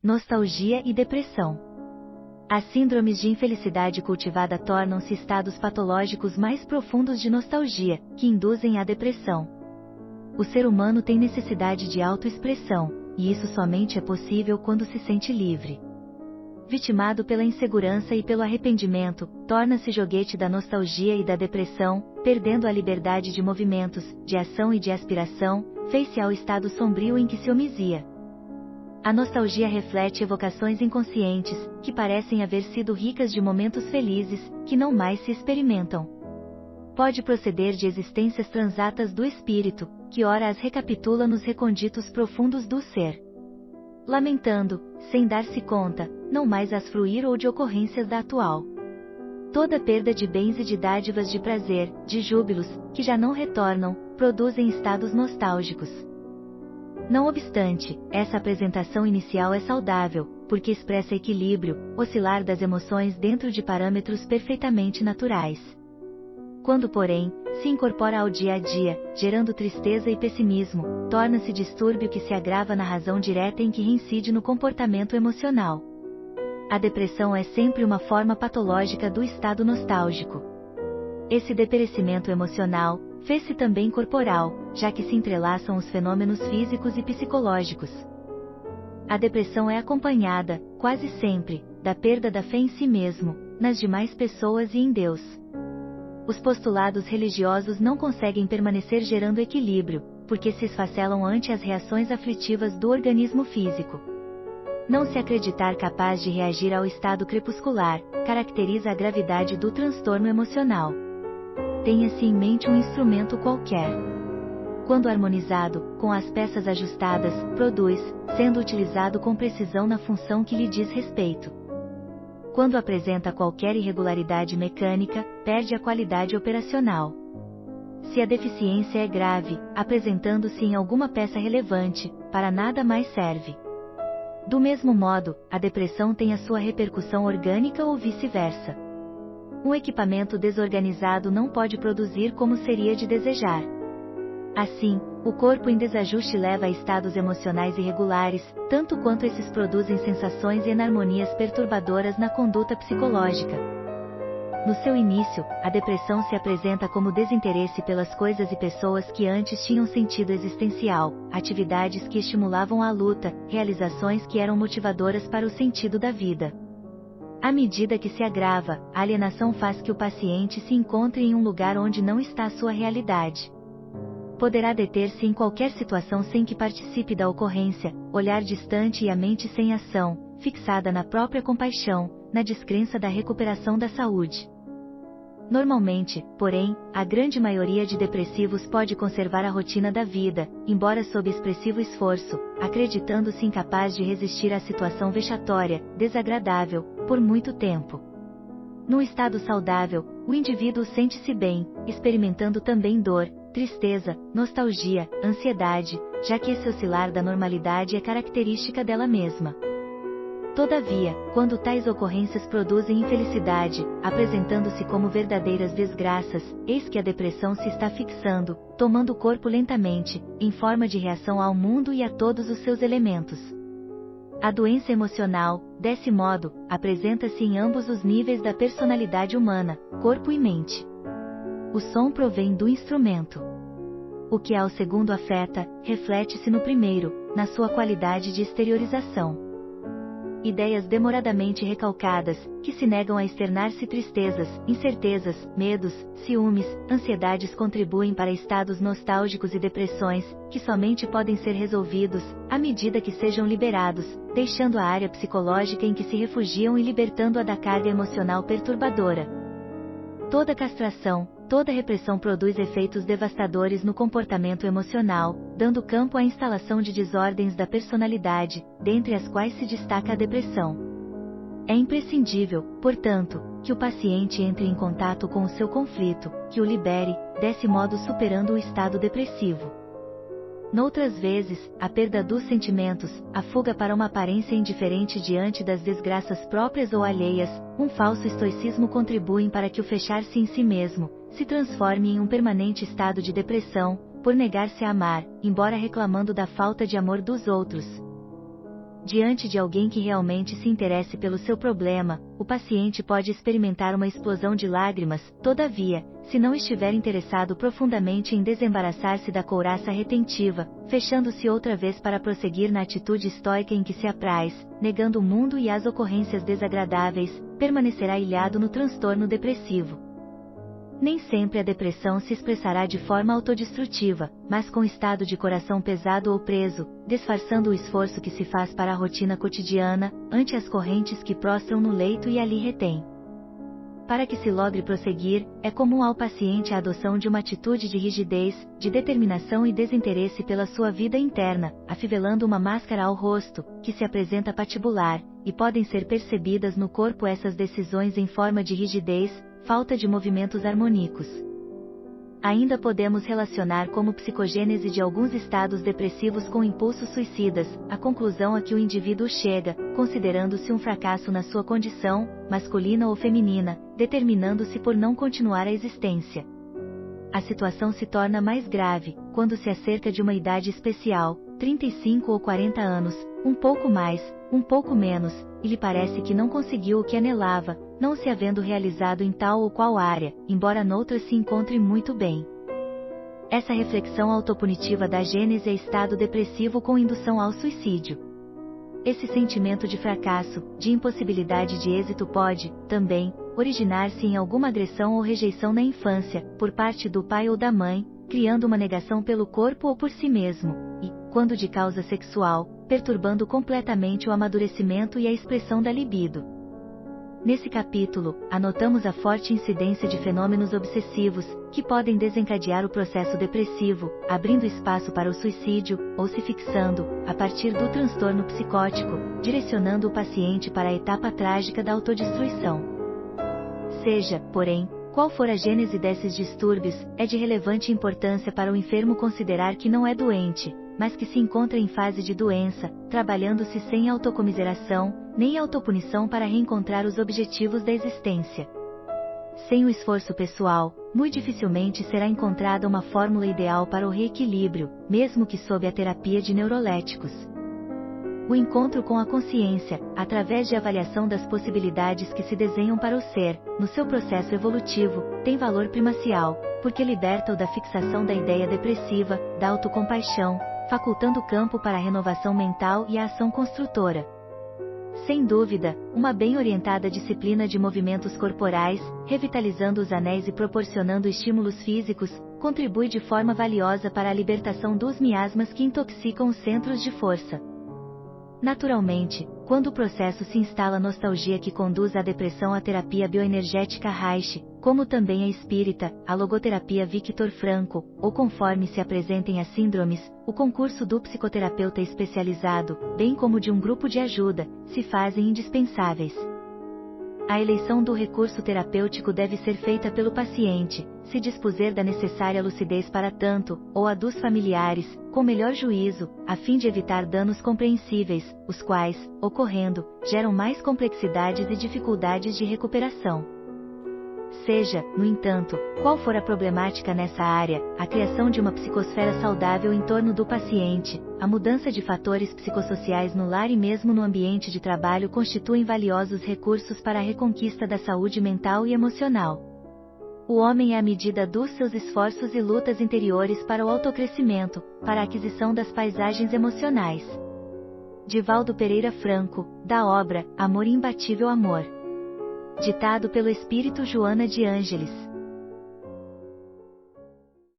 nostalgia e depressão. As síndromes de infelicidade cultivada tornam-se estados patológicos mais profundos de nostalgia, que induzem à depressão. O ser humano tem necessidade de autoexpressão, e isso somente é possível quando se sente livre. Vitimado pela insegurança e pelo arrependimento, torna-se joguete da nostalgia e da depressão, perdendo a liberdade de movimentos, de ação e de aspiração, fez-se ao estado sombrio em que se omisia. A nostalgia reflete evocações inconscientes, que parecem haver sido ricas de momentos felizes, que não mais se experimentam. Pode proceder de existências transatas do espírito, que ora as recapitula nos recônditos profundos do ser. Lamentando, sem dar-se conta, não mais as fruir ou de ocorrências da atual. Toda perda de bens e de dádivas de prazer, de júbilos, que já não retornam, produzem estados nostálgicos. Não obstante, essa apresentação inicial é saudável, porque expressa equilíbrio, oscilar das emoções dentro de parâmetros perfeitamente naturais. Quando, porém, se incorpora ao dia a dia, gerando tristeza e pessimismo, torna-se distúrbio que se agrava na razão direta em que reincide no comportamento emocional. A depressão é sempre uma forma patológica do estado nostálgico. Esse deperecimento emocional fez-se também corporal, já que se entrelaçam os fenômenos físicos e psicológicos. A depressão é acompanhada, quase sempre, da perda da fé em si mesmo, nas demais pessoas e em Deus. Os postulados religiosos não conseguem permanecer gerando equilíbrio, porque se esfacelam ante as reações aflitivas do organismo físico. Não se acreditar capaz de reagir ao estado crepuscular, caracteriza a gravidade do transtorno emocional. Tenha-se em mente um instrumento qualquer. Quando harmonizado, com as peças ajustadas, produz, sendo utilizado com precisão na função que lhe diz respeito. Quando apresenta qualquer irregularidade mecânica, perde a qualidade operacional. Se a deficiência é grave, apresentando-se em alguma peça relevante, para nada mais serve. Do mesmo modo, a depressão tem a sua repercussão orgânica ou vice-versa. Um equipamento desorganizado não pode produzir como seria de desejar. Assim, o corpo em desajuste leva a estados emocionais irregulares, tanto quanto esses produzem sensações e inarmonias perturbadoras na conduta psicológica. No seu início, a depressão se apresenta como desinteresse pelas coisas e pessoas que antes tinham sentido existencial, atividades que estimulavam a luta, realizações que eram motivadoras para o sentido da vida. À medida que se agrava, a alienação faz que o paciente se encontre em um lugar onde não está a sua realidade. Poderá deter-se em qualquer situação sem que participe da ocorrência, olhar distante e a mente sem ação, fixada na própria compaixão, na descrença da recuperação da saúde. Normalmente, porém, a grande maioria de depressivos pode conservar a rotina da vida, embora sob expressivo esforço, acreditando-se incapaz de resistir à situação vexatória, desagradável, por muito tempo. No estado saudável, o indivíduo sente-se bem, experimentando também dor, tristeza, nostalgia, ansiedade, já que esse oscilar da normalidade é característica dela mesma. Todavia, quando tais ocorrências produzem infelicidade, apresentando-se como verdadeiras desgraças, eis que a depressão se está fixando, tomando o corpo lentamente, em forma de reação ao mundo e a todos os seus elementos. A doença emocional, desse modo, apresenta-se em ambos os níveis da personalidade humana, corpo e mente. O som provém do instrumento. O que ao segundo afeta, reflete-se no primeiro, na sua qualidade de exteriorização. Ideias demoradamente recalcadas, que se negam a externar-se tristezas, incertezas, medos, ciúmes, ansiedades contribuem para estados nostálgicos e depressões, que somente podem ser resolvidos, à medida que sejam liberados, deixando a área psicológica em que se refugiam e libertando-a da carga emocional perturbadora. Toda castração, toda repressão produz efeitos devastadores no comportamento emocional, dando campo à instalação de desordens da personalidade, dentre as quais se destaca a depressão. É imprescindível, portanto, que o paciente entre em contato com o seu conflito, que o libere, desse modo superando o estado depressivo. Noutras vezes, a perda dos sentimentos, a fuga para uma aparência indiferente diante das desgraças próprias ou alheias, um falso estoicismo contribuem para que o fechar-se em si mesmo se transforme em um permanente estado de depressão, por negar-se a amar, embora reclamando da falta de amor dos outros. Diante de alguém que realmente se interesse pelo seu problema, o paciente pode experimentar uma explosão de lágrimas. Todavia, se não estiver interessado profundamente em desembaraçar-se da couraça retentiva, fechando-se outra vez para prosseguir na atitude estoica em que se apraz, negando o mundo e as ocorrências desagradáveis, permanecerá ilhado no transtorno depressivo. Nem sempre a depressão se expressará de forma autodestrutiva, mas com estado de coração pesado ou preso, disfarçando o esforço que se faz para a rotina cotidiana, ante as correntes que prostram no leito e ali retém. Para que se logre prosseguir, é comum ao paciente a adoção de uma atitude de rigidez, de determinação e desinteresse pela sua vida interna, afivelando uma máscara ao rosto, que se apresenta patibular, e podem ser percebidas no corpo essas decisões em forma de rigidez, falta de movimentos harmônicos. Ainda podemos relacionar como psicogênese de alguns estados depressivos com impulsos suicidas, a conclusão a que o indivíduo chega, considerando-se um fracasso na sua condição, masculina ou feminina, determinando-se por não continuar a existência. A situação se torna mais grave, quando se acerca de uma idade especial, 35 ou 40 anos, um pouco mais, um pouco menos, e lhe parece que não conseguiu o que anelava, não se havendo realizado em tal ou qual área, embora noutras se encontre muito bem. Essa reflexão autopunitiva da gênese é estado depressivo com indução ao suicídio. Esse sentimento de fracasso, de impossibilidade de êxito pode, também, originar-se em alguma agressão ou rejeição na infância, por parte do pai ou da mãe, criando uma negação pelo corpo ou por si mesmo, e, quando de causa sexual, perturbando completamente o amadurecimento e a expressão da libido. Nesse capítulo, anotamos a forte incidência de fenômenos obsessivos, que podem desencadear o processo depressivo, abrindo espaço para o suicídio, ou se fixando, a partir do transtorno psicótico, direcionando o paciente para a etapa trágica da autodestruição. Seja, porém, qual for a gênese desses distúrbios, é de relevante importância para o enfermo considerar que não é doente, mas que se encontra em fase de doença, trabalhando-se sem autocomiseração, nem autopunição para reencontrar os objetivos da existência. Sem o esforço pessoal, muito dificilmente será encontrada uma fórmula ideal para o reequilíbrio, mesmo que sob a terapia de neuroléticos. O encontro com a consciência, através de avaliação das possibilidades que se desenham para o ser, no seu processo evolutivo, tem valor primacial, porque liberta-o da fixação da ideia depressiva, da autocompaixão, facultando campo para a renovação mental e a ação construtora. Sem dúvida, uma bem orientada disciplina de movimentos corporais, revitalizando os anéis e proporcionando estímulos físicos, contribui de forma valiosa para a libertação dos miasmas que intoxicam os centros de força. Naturalmente, quando o processo se instala a nostalgia que conduz à depressão, a terapia bioenergética Reich, como também a espírita, a logoterapia Viktor Frankl, ou conforme se apresentem as síndromes, o concurso do psicoterapeuta especializado, bem como de um grupo de ajuda, se fazem indispensáveis. A eleição do recurso terapêutico deve ser feita pelo paciente, se dispuser da necessária lucidez para tanto, ou a dos familiares, com melhor juízo, a fim de evitar danos compreensíveis, os quais, ocorrendo, geram mais complexidades e dificuldades de recuperação. Seja, no entanto, qual for a problemática nessa área, a criação de uma psicosfera saudável em torno do paciente, a mudança de fatores psicossociais no lar e mesmo no ambiente de trabalho constituem valiosos recursos para a reconquista da saúde mental e emocional. O homem é a medida dos seus esforços e lutas interiores para o autocrescimento, para a aquisição das paisagens emocionais. Divaldo Pereira Franco, da obra Amor Imbatível Amor. Ditado pelo espírito Joana de Ângeles.